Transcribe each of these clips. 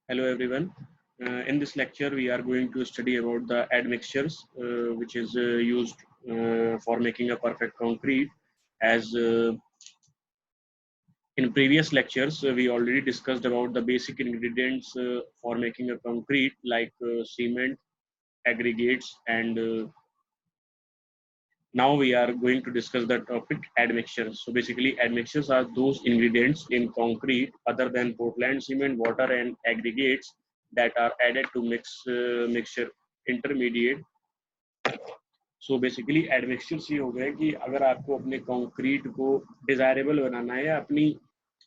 Hello everyone. In this lecture, we are going to study about the admixtures, which is used for making a perfect concrete. As in previous lectures, we already discussed about the basic ingredients for making a concrete, like cement, aggregates, and now we are going to discuss the topic admixtures. So basically, admixtures are those ingredients in concrete other than Portland cement, water, and aggregates that are added to mixture intermediate. So basically, admixtures ये हो गया कि अगर आपको अपने concrete को desirable बनाना है या अपनी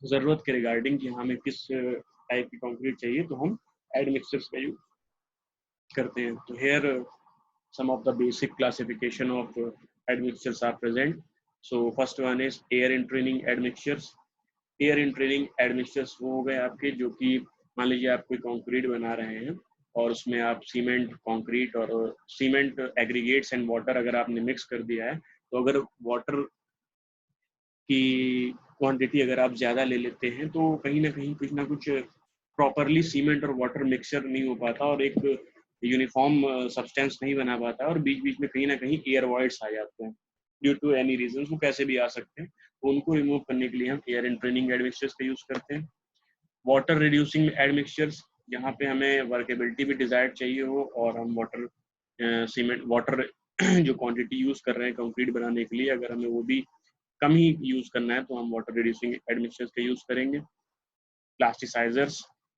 जरूरत के रिगार्डिंग कि हमें किस टाइप की कंक्रीट चाहिए, तो हम एडमिक्सचर्स का यूज करते हैं. तो here some of the basic classification of admixtures are present. So first one is air entraining admixtures. Air entraining admixtures वो हो गए आपके जो कि मान लीजिए आप कोई कंक्रीट बना रहे हैं और उसमें आप सीमेंट कंक्रीट और सीमेंट एग्रीगेट्स एंड वाटर अगर आपने मिक्स कर दिया है, तो अगर वाटर की क्वांटिटी अगर आप ज़्यादा ले लेते हैं तो कहीं ना कुछ प्रॉपरली सीमेंट और वाटर मिक्सचर नहीं हो पाता और एक यूनिफॉर्म सब्सटेंस नहीं बना पाता और बीच बीच में कहीं ना कहीं एयर वॉइड्स आ जाते हैं ड्यू टू एनी रीजन. वो कैसे भी आ सकते हैं, तो उनको रिमूव करने के लिए हम एयर एंट्रेनिंग एडमिक्सचर्स का यूज़ करते हैं. वाटर रिड्यूसिंग एडमिक्सचर्स, जहाँ पे हमें वर्केबिलिटी भी डिजायर्ड चाहिए हो और हम वाटर सीमेंट वाटर जो क्वांटिटी यूज़ कर रहे हैं कंक्रीट बनाने के लिए, अगर हमें वो भी कम ही यूज़ करना है तो हम वाटर रिड्यूसिंग एडमिक्सचर्स का यूज़ करेंगे.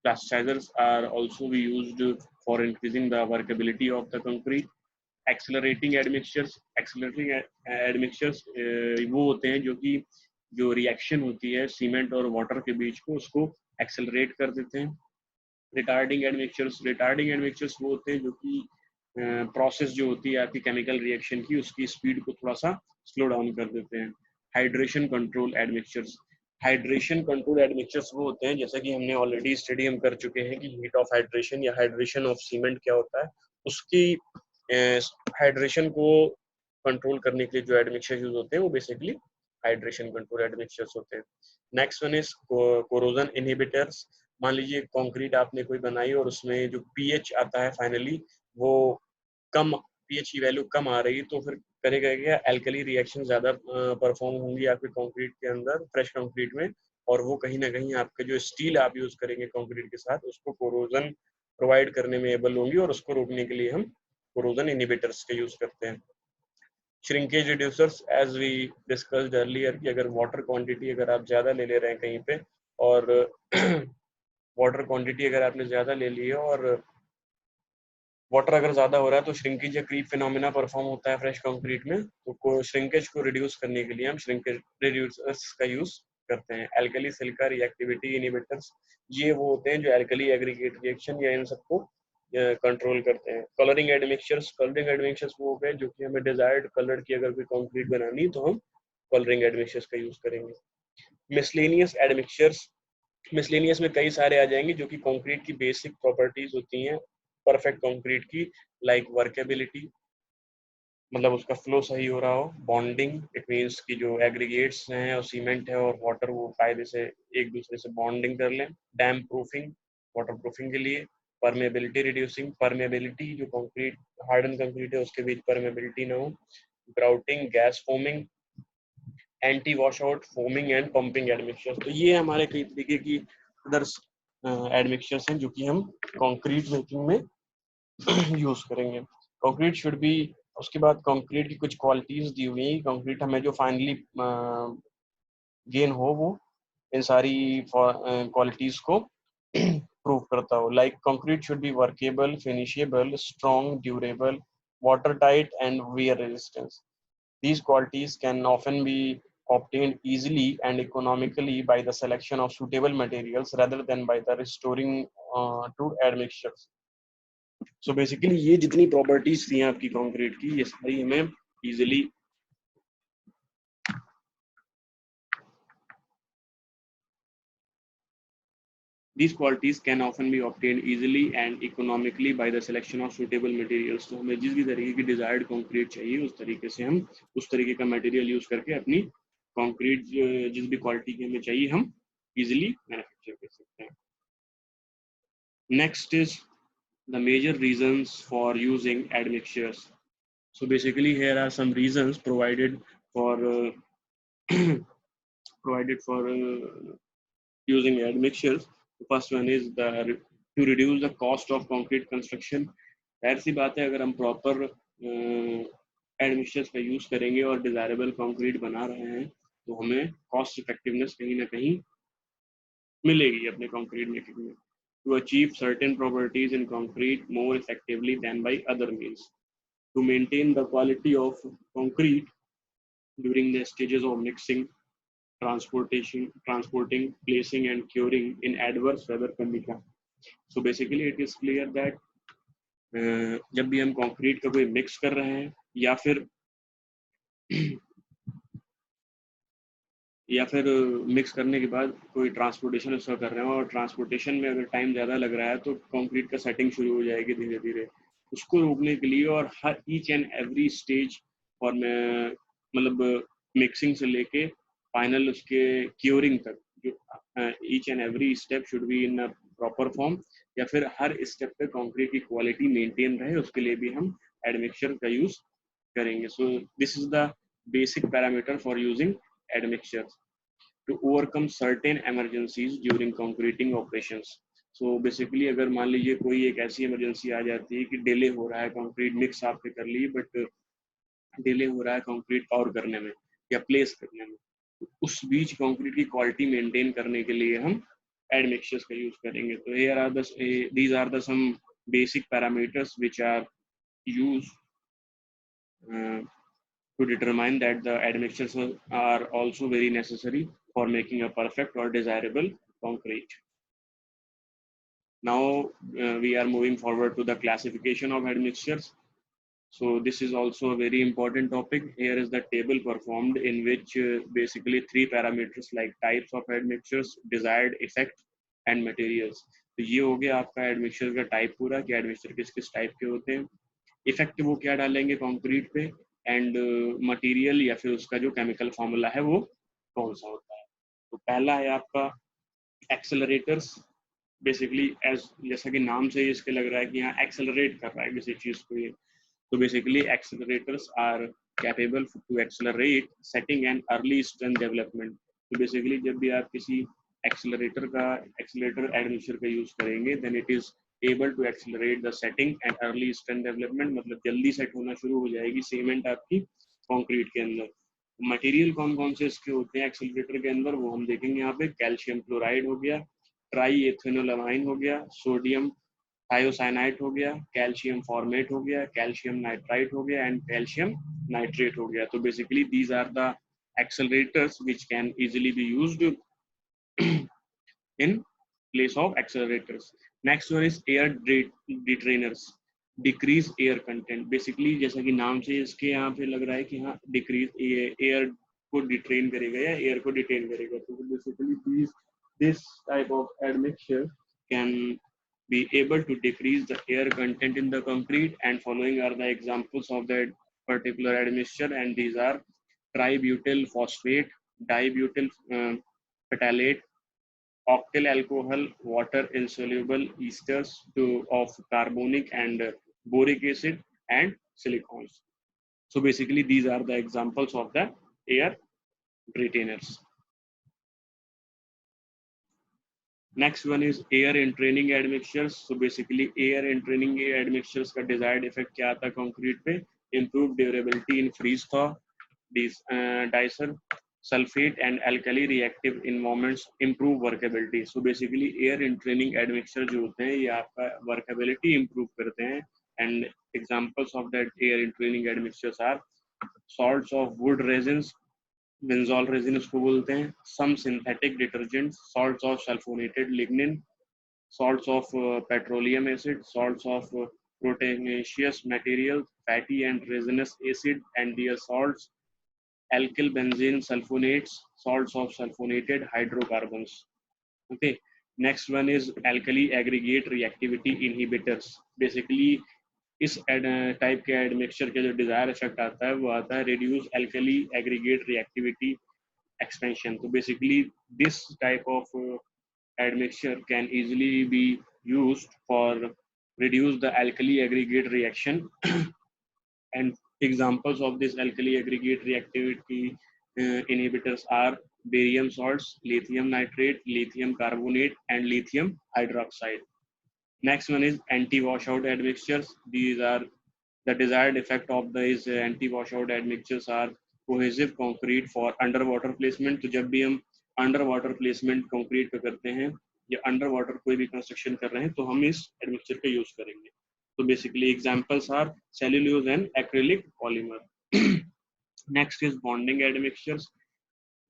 Plasticizers are also be used for increasing the workability of the concrete. Accelerating admixtures वो होते हैं जो कि जो रिएक्शन होती है सीमेंट और वाटर के बीच को उसको एक्सेलरेट कर देते हैं. रिटार्डिंग एडमिक्सचर्स वो होते हैं जो कि प्रोसेस जो होती है आपकी केमिकल रिएक्शन की उसकी स्पीड को थोड़ा सा स्लो डाउन कर देते हैं. हाइड्रेशन कंट्रोल एडमिक्सचर्स वो होते हैं, जैसा कि हमने ऑलरेडी स्टडी हम कर चुके हैं कि हीट ऑफ हाइड्रेशन या हाइड्रेशन ऑफ सीमेंट क्या होता है, उसकी हाइड्रेशन को कंट्रोल करने के लिए जो एडमिक्सचर यूज होते हैं वो बेसिकली हाइड्रेशन कंट्रोल एडमिक्सचर्स होते हैं. Next one is corrosion inhibitors. मान लीजिए कंक्रीट आपने कोई बनाई और उसमें जो पीएच आता है फाइनली वो कम, पीएच की वैल्यू कम आ रही, तो फिर करेगा क्या, एल्कली रिएक्शन ज्यादा परफॉर्म होंगी आपके कंक्रीट के अंदर, फ्रेश कंक्रीट में, और वो कहीं ना कहीं आपके जो स्टील आप यूज करेंगे कंक्रीट के साथ उसको कोरोजन प्रोवाइड करने में एबल होंगी और उसको रोकने के लिए हम कोरोजन इनहिबिटर्स का यूज करते हैं. Shrinkage reducers, as we discussed earlier, कि अगर वाटर क्वांटिटी अगर आप ज़्यादा ले रहे हैं कहीं पे और वाटर क्वांटिटी अगर आपने ज़्यादा ले ली है और वाटर अगर ज़्यादा हो रहा है तो श्रिंकेज या क्रीप फिनोमेना परफॉर्म होता है फ्रेश कंक्रीट में, तो श्रिंकेज को रिड्यूस करने के लिए हम श्रिंकेज रिड्यूसर्स का यूज़ करते हैं. एल्कली सिलिका रिएक्टिविटी इनहिबिटर्स, ये वो होते हैं जो एल्कली एग्रीगेट रिएक्शन या इन सबको कंट्रोल करते हैं. कलरिंग एडमिक्सचर्स वो हो गए जो कि हमें डिजायर्ड कलर की अगर कोई कंक्रीट बनानी तो हम कलरिंग एडमिक्सचर्स का यूज करेंगे. मिसलेनियस एडमिक्सचर्स, मिसलेनियस में कई सारे आ जाएंगे जो कि कंक्रीट की बेसिक प्रॉपर्टीज होती हैं परफेक्ट कंक्रीट की, लाइक वर्केबिलिटी, मतलब उसका फ्लो सही हो रहा हो. बॉन्डिंग, इट मीन्स कि जो एग्रीगेट्स हैं और सीमेंट है और वाटर वो कायदे से एक दूसरे से बॉन्डिंग कर लें. डैम प्रूफिंग, वाटर प्रूफिंग के लिए. परमेबिलिटी रिड्यूसिंग, परमेबिलिटी जो कंक्रीट हार्डन कंक्रीट है उसके बीच परमेबिलिटी ना हो. Grouting, gas foaming, anti wash out, foaming and pumping admixtures. तो ये हमारे कई तरीके की अदर्स एडमिक्सचर्स हैं जो कि हम कंक्रीट मेकिंग में यूज करेंगे. कंक्रीट शुड बी, उसके बाद कंक्रीट की कुछ क्वालिटीज दी हुई है. कंक्रीट हमें जो फाइनली गेन हो वो इन सारी क्वालिटीज को प्रूव करता हो. Like concrete should be workable, finishable, strong, durable, water tight and wear resistance. These qualities can often be obtained easily and economically by the selection of suitable materials rather than by the restoring to admixtures. So basically ये जितनी properties थी आपकी concrete की, ये सारी हमें easily These qualities can often be obtained easily and economically by the selection of suitable materials. तो हमें जिस भी तरीके की डिजायर्ड कंक्रीट चाहिए उस तरीके से हम उस तरीके का मटेरियल यूज करके अपनी कंक्रीट जिस भी क्वालिटी की हमें चाहिए हम इजीली मैन्युफैक्चर कर सकते हैं. Next is the major reasons for using admixtures. So basically here are some reasons provided for provided for using admixtures. The first one is to reduce the cost of concrete construction. ऐसी बात है, अगर हम proper admixtures का use करेंगे और desirable concrete बना रहे हैं तो हमें कॉस्ट इफेक्टिवनेस कहीं ना कहीं मिलेगी अपने कंक्रीट मेकिंग में. To achieve certain properties in concrete more effectively than by other means. To maintain the quality of concrete during the stages of mixing, transporting, placing, and curing in adverse weather conditions. So basically, it is clear that जब भी हम concrete का कोई mix कर रहे हैं या फिर मिक्स करने के बाद कोई ट्रांसपोर्टेशन उसका कर रहे हैं और ट्रांसपोर्टेशन में अगर टाइम ज़्यादा लग रहा है तो कंक्रीट का सेटिंग शुरू हो जाएगी धीरे धीरे. उसको रोकने के लिए और हर ईच एंड एवरी स्टेज और मतलब मिक्सिंग से लेके फाइनल उसके क्योरिंग तक जो each and every step should be in a proper form, या फिर हर स्टेप पे कंक्रीट की क्वालिटी मेंटेन रहे, उसके लिए भी हम एडमिक्सचर का यूज करेंगे. So this is the basic parameter for using admixtures to overcome certain emergencies during concreting operations. So basically अगर मान लीजिए कोई एक ऐसी इमरजेंसी आ जाती है कि डिले हो रहा है, कंक्रीट मिक्स आपने कर ली बट डिले हो रहा है कंक्रीट और करने में या प्लेस करने में, तो उस बीच कंक्रीट की क्वालिटी मेंटेन करने के लिए हम एडमिक्सचर्स का यूज करेंगे. तो here are the these are the some basic parameters which are used to determine that the admixtures are also very necessary for making a perfect or desirable concrete. Now we are moving forward to the classification of admixtures. So this is also a very important topic. Here is the table performed in which basically three parameters like types of admixtures, desired effect and materials. तो ये हो गया आपका admixture का type पूरा कि admixture किस किस टाइप के होते हैं, इफेक्ट वो क्या डालेंगे कंक्रीट पे, एंड मटेरियल या फिर उसका जो केमिकल फॉर्मूला है वो कौन सा होता है. तो पहला है आपका एक्सेलरेटर्स. बेसिकली एज जैसा कि नाम से ही इसके लग रहा है कि यहाँ एक्सेलरेट कर रहा है किसी चीज को ये. तो basically accelerators are capable to accelerate setting and early strength development. तो बेसिकली जब भी आप किसी एक्सेलरेटर एडमिक्सचर का यूज करेंगे then it is able to accelerate the setting and early strength development. मतलब जल्दी सेट होना शुरू हो जाएगी सीमेंट आपकी कंक्रीट के अंदर. मटेरियल कौन कौन से इसके होते हैं एक्सेलरेटर के अंदर वो हम देखेंगे यहाँ पे. कैल्शियम क्लोराइड हो गया, ट्राई एथेनोलामाइन हो गया, सोडियम थायोसाइनाइड हो गया, कैल्शियम फॉर्मेट हो गया, कैल्शियम नाइट्राइट हो गया एंड कैल्शियम नाइट्रेट हो गया. तो basically these are the accelerators which can easily be used in place of accelerators. Next one is air detrainers. Decrease air content. Basically जैसा कि नाम से इसके यहाँ पे लग रहा है कि हाँ decrease air को detrain करेगा या air को detain करेगा. तो basically this type of admixture can be able to decrease the air content in the concrete, and following are the examples of that particular admixture, and these are tributyl phosphate, dibutyl phthalate, octyl alcohol, water insoluble esters of carbonic and boric acid, and silicones. So basically these are the examples of the air retainers. Next one is air entraining admixtures. So basically air entraining admixtures का desired effect क्या आता है concrete पे? Improved durability in freeze thaw, dicer, sulfate and alkali reactive environments improve workability. So basically air entraining admixture जो होते हैं ये आपका workability improve करते हैं, and examples of that air entraining admixtures are salts of wood resins, benzol resin उसको बोलते हैं, some synthetic detergents, salts of sulfonated lignin, salts of petroleum acid, salts of proteinaceous materials, fatty and resinous acid and their salts, alkyl benzene sulfonates, salts of sulfonated hydrocarbons. Okay. Next one is alkali aggregate reactivity inhibitors. Basically इस type के admixture के जो desire effect आता है वो आता है reduce alkali aggregate reactivity expansion. तो basically this type of admixture can easily be used for reduce the alkali aggregate reaction and examples of this alkali aggregate reactivity inhibitors are barium salts, lithium nitrate, lithium carbonate, and lithium hydroxide. Next one is anti-washout admixtures. These are the desired effect of these anti-washout admixtures are cohesive concrete for underwater placement. तो जब भी हम underwater placement concrete पे करते हैं या underwater कोई भी construction कर रहे हैं तो हम इस admixture का use करेंगे. So basically examples are cellulose and acrylic polymer. Next is bonding admixtures.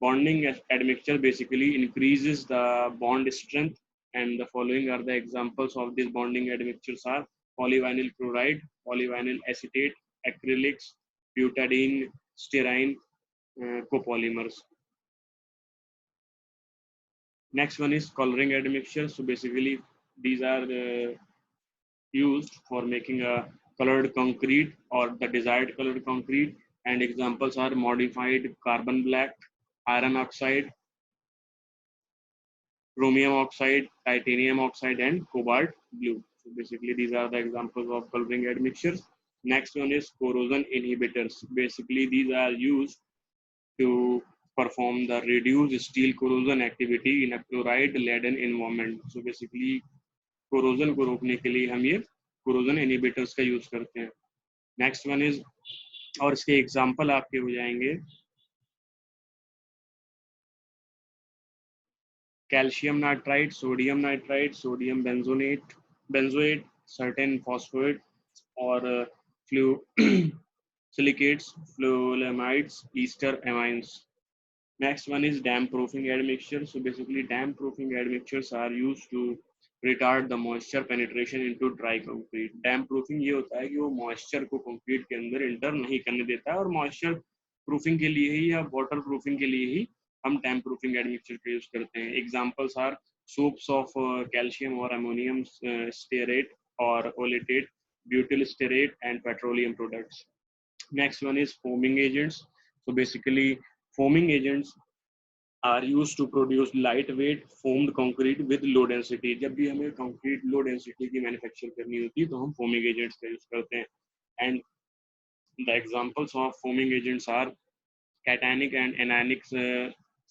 Bonding admixture basically increases the bond strength, and the following are the examples of these bonding admixtures are polyvinyl chloride, polyvinyl acetate, acrylics, butadiene, styrene, copolymers. Next one is coloring admixtures. So basically these are used for making a colored concrete or the desired colored concrete, and examples are modified carbon black, iron oxide, chromium oxide, titanium oxide, and cobalt blue. So basically these are the examples of coloring admixtures. Next one is corrosion inhibitors. Basically these are used to perform the reduced steel corrosion activity in a chloride laden environment. So basically corrosion को रोकने के लिए हम ये corrosion inhibitors का use करते हैं. Next one is, और इसके example आपके हो जाएंगे calcium nitride, sodium benzoate, certain phosphates or silicates, fluoramides, ester amines. Next one is dam proofing admixture. So basically dam proofing admixtures are used to retard the moisture penetration into dry concrete. Dam proofing ये होता है कि वो moisture को concrete के अंदर enter नहीं करने देता है, और moisture proofing के लिए ही या water proofing के लिए ही हम dam proofing admixture का use करते हैं. Examples are soaps of calcium or ammonium stearate or oleate, butyl stearate, and petroleum products. Next one is foaming agents. So basically foaming agents are used to produce lightweight formed concrete with low density. जब भी हमें concrete low density की manufacture करनी होती है तो हम foaming agents का use करते हैं. And the examples of foaming agents are cationic and anionic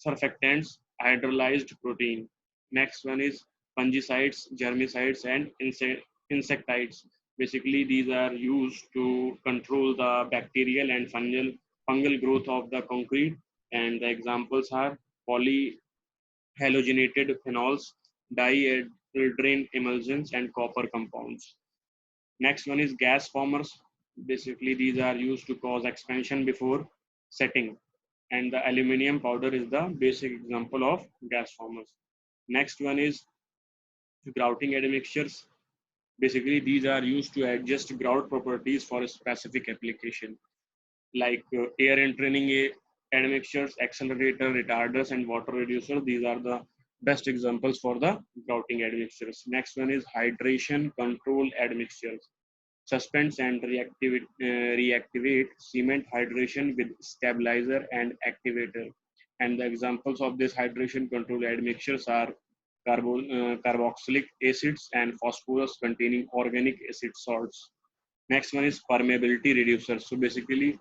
surfactants, hydrolyzed protein. Next one is fungicides, germicides, and insecticides. Basically, these are used to control the bacterial and fungal growth of the concrete. And the examples are polyhalogenated phenols, dihydrogen emulsions, and copper compounds. Next one is gas formers. Basically, these are used to cause expansion before setting, and the aluminium powder is the basic example of gas formers. Next one is grouting admixtures. Basically, these are used to adjust grout properties for a specific application, like air entraining admixtures, accelerator, retarders, and water reducer. These are the best examples for the grouting admixtures. Next one is hydration control admixtures. Suspends and reactivate cement hydration with stabilizer and activator. And the examples of this hydration control admixtures are carboxylic acids and phosphorus containing organic acid salts. Next one is permeability reducer. So basically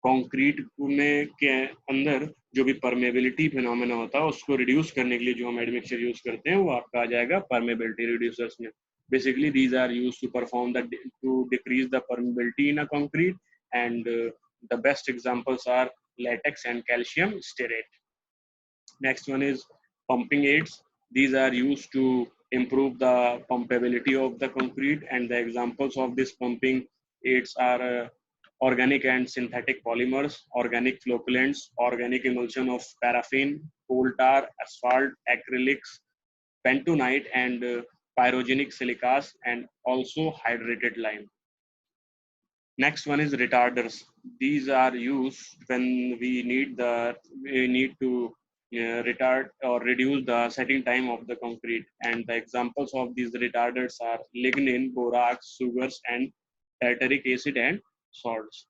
concrete में के अंदर जो भी permeability phenomena होता है उसको reduce करने के लिए जो हम एडमिक्सचर यूज करते हैं वो आपका आ जाएगा परमेबिलिटी रिड्यूसर्स में. Basically these are used to perform to decrease the permeability in a concrete, and the best examples are latex and calcium stearate. Next one is pumping aids. These are used to improve the pumpability of the concrete, and the examples of this pumping aids are organic and synthetic polymers, organic flocculants, organic emulsion of paraffin, coal tar, asphalt, acrylics, bentonite, and pyrogenic silicas, and also hydrated lime. Next one is retarders. These are used when we need to retard or reduce the setting time of the concrete, and the examples of these retarders are lignin, borax, sugars, and tartaric acid and salts.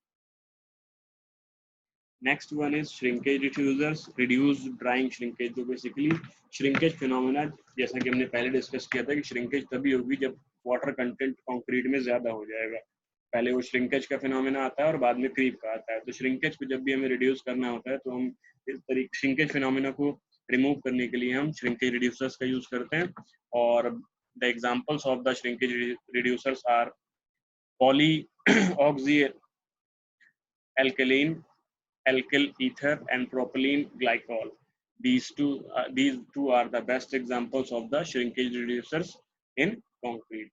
Next one is shrinkage diffusers, reduce drawing shrinkage. तो basically shrinkage phenomena, जैसा कि हमने पहले discuss किया था कि shrinkage तभी होगी जब वाटर कंटेंट कंक्रीट में ज्यादा हो जाएगा। पहले वो श्रिंकेज का फिनोमेना आता है और बाद में क्रीप का आता है। तो श्रिंकेज को जब भी हमें रिड्यूस करना होता है तो हम इस तरीके श्रिंकेज फिनोमेना को रिमूव करने के लिए हम श्रिंकेज रिड्यूसर्स का यूज करते हैं। और the examples of the shrinkage reducers are poly oxy alkaline alkyl ether and propylene glycol. These two are the best examples of the shrinkage reducers in concrete.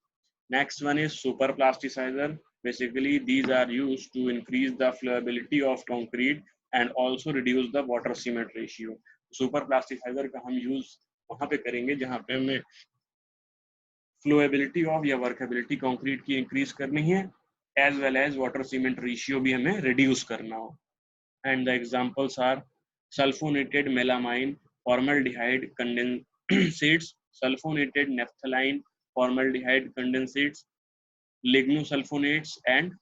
Next one is superplasticizer. Basically these are used to increase the flowability of concrete and also reduce the water cement ratio. Superplasticizer का हम use वहां पे करेंगे जहां पे हमें flowability of या workability concrete की इंक्रीज करनी है, as well as water cement ratio भी हमें रिड्यूस करना हो। And the examples are sulfonated melamine, formaldehyde condensates, sulfonated naphthalene, formaldehyde condensates, lignosulfonates, and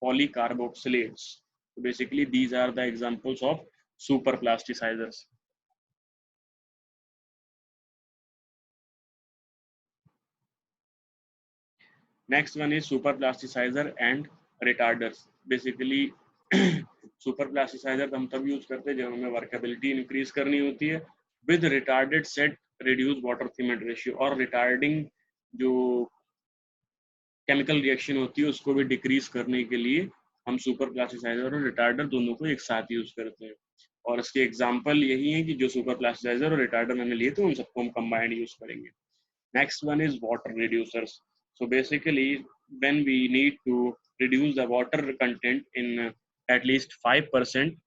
polycarboxylates. So basically, these are the examples of superplasticizers. Next one is superplasticizer and retarders. Basically, superplasticizer हम तब use करते हैं जब हमें workability increase करनी होती है with retarded set reduce water cement ratio, और रिटार्डिंग जो केमिकल रिएक्शन होती है उसको भी डिक्रीज करने के लिए हम सुपर प्लास्टिसाइजर और रिटार्डर दोनों को एक साथ यूज करते हैं। और इसके एग्जांपल यही है कि जो सुपर प्लास्टिसाइजर और रिटार्डर मैंने लिए थे उन सबको हम कंबाइंड यूज करेंगे। Next one is water reducers. So basically, when we need to reduce the water content in at least 5%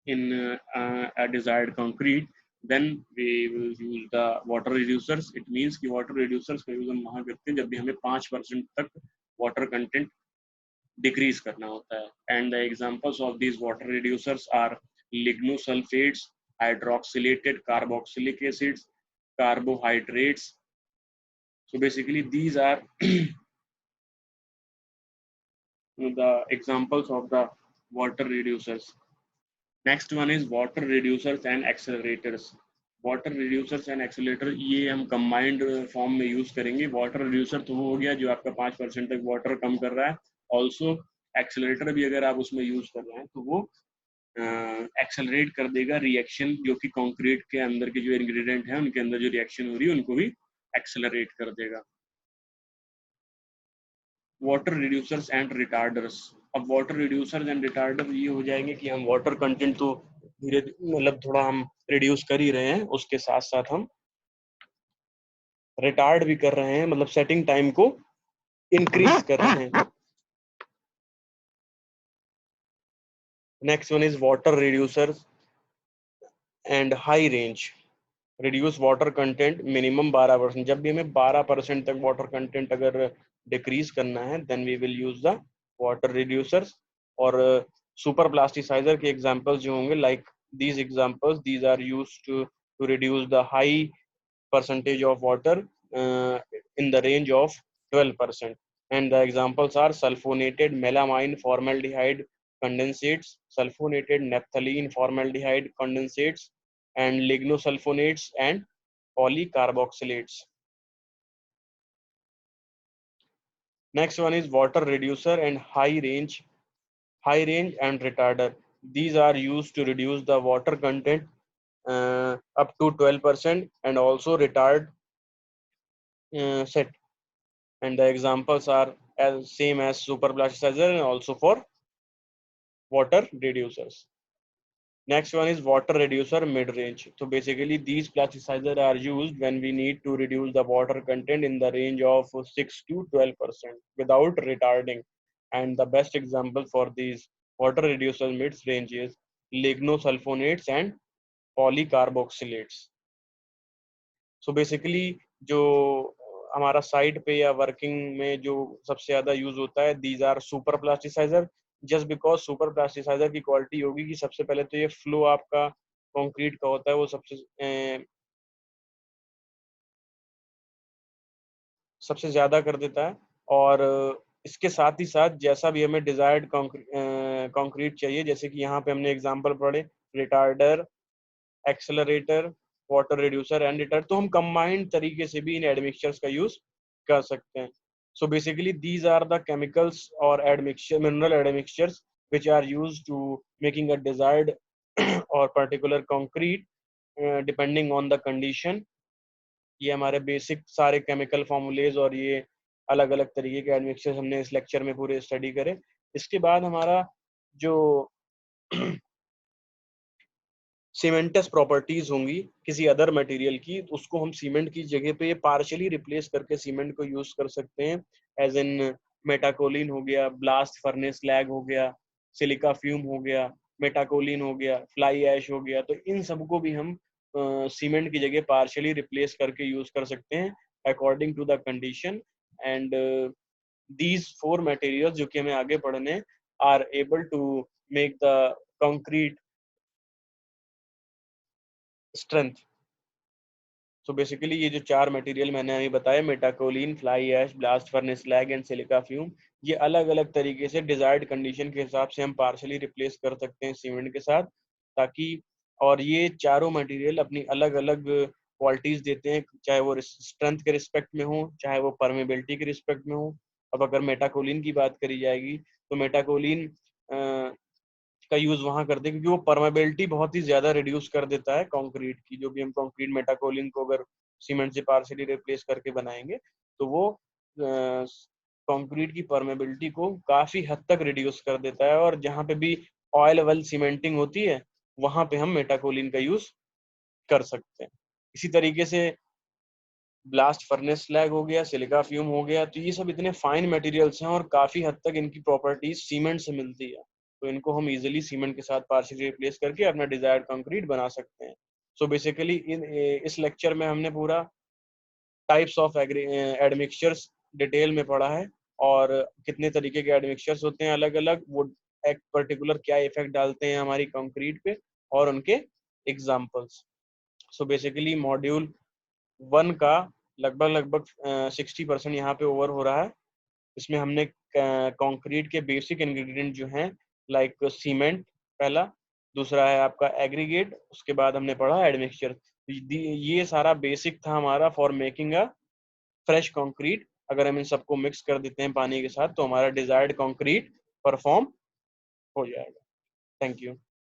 in a desired concrete, then we will use the water reducers. It means कि water reducers का use हम वहाँ करते हैं जब भी हमें 5% तक water content decrease करना होता है। And the examples of these water reducers are lignosulfates, hydroxylated carboxylic acids, carbohydrates. So basically these are the examples of the water reducers. Next one is water reducers and accelerators. Water reducers and accelerator ये हम combined form में use करेंगे। Water reducer तो वो हो गया जो आपका 5% तक वाटर कम कर रहा है। ऑल्सो एक्सेलरेटर भी अगर आप उसमें यूज कर रहे हैं तो वो एक्सेलरेट कर देगा रिएक्शन, जो कि कंक्रीट के अंदर के जो इंग्रेडिएंट हैं उनके अंदर जो रिएक्शन हो रही है उनको भी एक्सेलरेट कर देगा। Water reducers and retarders. अब वाटर रिड्यूसर्स एंड रिटार्डर ये हो जाएंगे कि हम वाटर कंटेंट तो धीरे मतलब थोड़ा हम रिड्यूस कर ही रहे हैं, उसके साथ साथ हम रिटार्ड भी कर रहे हैं, मतलब सेटिंग टाइम को इंक्रीज कर रहे हैं। Next one is water reducers and high range. Reduce water content minimum 12%। जब भी हमें 12% तक वाटर कंटेंट अगर डिक्रीज करना है then we will use the water reducers. और सुपर प्लास्टिसाइजर के एग्जांपल्स जो होंगे like these examples, these are used to reduce the high percentage of water in the range of 12%. And the examples are sulfonated melamine formaldehyde condensates, sulfonated naphthalene formaldehyde condensates, and lignosulfonates and polycarboxylates. Next one is water reducer and high range and retarder. These are used to reduce the water content up to 12% and also retard set. And the examples are as same as super plasticizer and also for water reducers. Next one is water reducer mid-range. So basically these plasticizers are used when we need to reduce the water content in the range of 6 to 12% without retarding. And the best example for these water reducer mid-range is lignosulfonates and polycarboxylates. So basically जो हमारा site पे या working में जो सबसे ज्यादा use होता है these are super plasticiser, just because super plasticiser की क्वालिटी होगी कि सबसे पहले तो ये फ्लो आपका कंक्रीट का होता है वो सबसे ज्यादा कर देता है। और इसके साथ ही साथ जैसा भी हमें डिजायर्ड कंक्रीट चाहिए, जैसे कि यहाँ पे हमने एग्जांपल पढ़े, retarder, accelerator, water reducer and retard, तो हम कंबाइंड तरीके से भी इन एडमिक्सचर्स का यूज कर सकते हैं. So basically these are the chemicals or admixture, mineral admixtures which are used to making a desired or particular concrete depending on the condition. ये हमारे बेसिक सारे केमिकल फॉर्मूलेज और ये अलग अलग तरीके के एडमिक्सचर्स हमने इस लेक्चर में पूरे स्टडी करे. इसके बाद हमारा जो सीमेंटस प्रॉपर्टीज होंगी किसी अदर मटेरियल की, तो उसको हम सीमेंट की जगह पे पार्शियली रिप्लेस करके सीमेंट को यूज कर सकते हैं. एज इन मेटाकोलिन हो गया, ब्लास्ट फर्नेस लैग हो गया, सिलिका फ्यूम हो गया, मेटाकोलिन हो गया, फ्लाई ऐश हो गया, तो इन सबको भी हम सीमेंट की जगह पार्शियली रिप्लेस करके यूज कर सकते हैं according to the condition. And these 4 materials जो कि हमें आगे पढ़ने are able to make the concrete strength. So basically ये जो 4 मटेरियल मैंने अभी बताया, metakaolin, fly ash, blast furnace slag and silica fume, ये अलग अलग तरीके से डिजायर्ड कंडीशन के हिसाब से हम पार्शली रिप्लेस कर सकते हैं सीमेंट के साथ, ताकि, और ये चारों मटेरियल अपनी अलग अलग क्वालिटीज देते हैं, चाहे वो स्ट्रेंथ के रिस्पेक्ट में हो, चाहे वो परमेबिलिटी के रिस्पेक्ट में हो. अब अगर मेटाकोलिन की बात करी जाएगी तो मेटाकोलिन का यूज वहां करते हैं क्योंकि वो परमेबिलिटी बहुत ही ज्यादा रिड्यूस कर देता है कंक्रीट की. जो भी हम कंक्रीट मेटाकोलिन को अगर सीमेंट से पार्शियली रिप्लेस करके बनाएंगे तो वो कंक्रीट की परमेबिलिटी को काफी हद तक रिड्यूस कर देता है, और जहां पे भी ऑयल वेल सीमेंटिंग होती है वहां पे हम मेटाकोलिन का यूज कर सकते हैं. इसी तरीके से ब्लास्ट फर्नेस स्लैग हो गया, सिलिका फ्यूम हो गया, तो ये सब इतने फाइन मटेरियल्स हैं और काफी हद तक इनकी प्रॉपर्टीज सीमेंट से मिलती है, तो इनको हम इजीली सीमेंट के साथ पार्शियली रिप्लेस करके अपना डिजायर्ड कंक्रीट बना सकते हैं. सो बेसिकली इस लेक्चर में हमने पूरा टाइप्स ऑफ एडमिक्सचर्स डिटेल में पढ़ा है, और कितने तरीके के एडमिक्सचर्स होते हैं अलग अलग, वो एक पर्टिकुलर क्या इफेक्ट डालते हैं हमारी कंक्रीट पे, और उनके एग्जांपल्स. सो बेसिकली मॉड्यूल 1 का लगभग 60% यहाँ पे ओवर हो रहा है. इसमें हमने कंक्रीट के बेसिक इंग्रेडिएंट जो हैं, लाइक सीमेंट पहला, दूसरा है आपका एग्रीगेट, उसके बाद हमने पढ़ा एडमिक्सचर. ये सारा बेसिक था हमारा for making a fresh concrete. अगर हम इन सबको मिक्स कर देते हैं पानी के साथ तो हमारा डिजायर्ड कंक्रीट परफॉर्म हो जाएगा. Thank you.